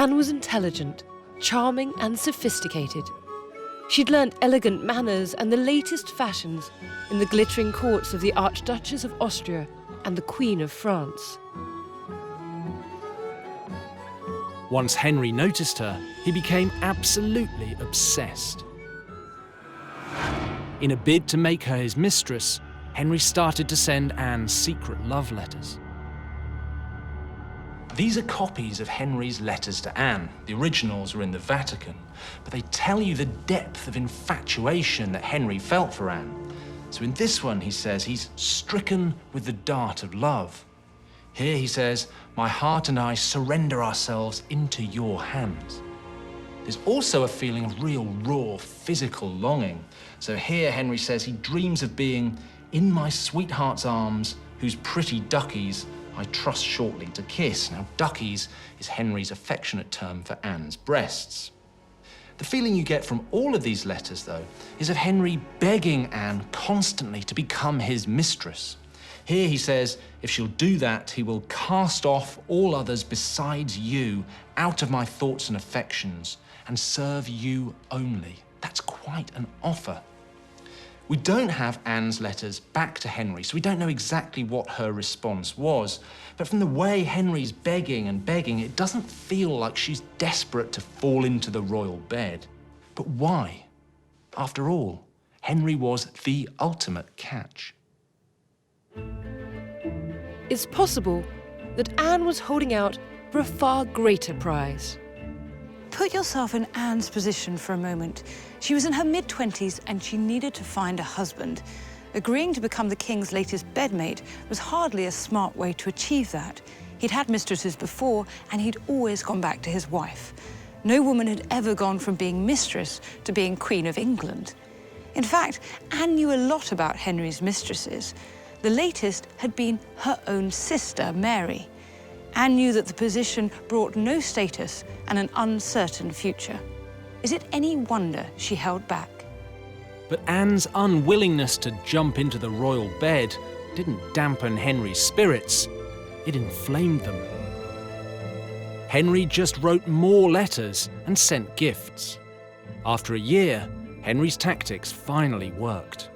Anne was intelligent, charming and sophisticated. She'd learnt elegant manners and the latest fashions in the glittering courts of the Archduchess of Austria and the Queen of France. Once Henry noticed her, he became absolutely obsessed. In a bid to make her his mistress, Henry started to send Anne secret love letters. These are copies of Henry's letters to Anne. The originals are in the Vatican, but they tell you the depth of infatuation that Henry felt for Anne. So in this one, he says he's stricken with the dart of love. Here he says, "My heart and I surrender ourselves into your hands." There's also a feeling of real, raw, physical longing. So here Henry says he dreams of being in my sweetheart's arms, whose pretty duckies I trust shortly to kiss. Now, duckies is Henry's affectionate term for Anne's breasts. The feeling you get from all of these letters, though, is of Henry begging Anne constantly to become his mistress. Here he says, if she'll do that, he will cast off all others besides you out of my thoughts and affections and serve you only. That's quite an offer. We don't have Anne's letters back to Henry, so we don't know exactly what her response was. But from the way Henry's begging and begging, it doesn't feel like she's desperate to fall into the royal bed. But why? After all, Henry was the ultimate catch. It's possible that Anne was holding out for a far greater prize. Put yourself in Anne's position for a moment. She was in her mid-20s and she needed to find a husband. Agreeing to become the king's latest bedmate was hardly a smart way to achieve that. He'd had mistresses before and he'd always gone back to his wife. No woman had ever gone from being mistress to being Queen of England. In fact, Anne knew a lot about Henry's mistresses. The latest had been her own sister, Mary. Anne knew that the position brought no status and an uncertain future. Is it any wonder she held back? But Anne's unwillingness to jump into the royal bed didn't dampen Henry's spirits, it inflamed them. Henry just wrote more letters and sent gifts. After a year, Henry's tactics finally worked.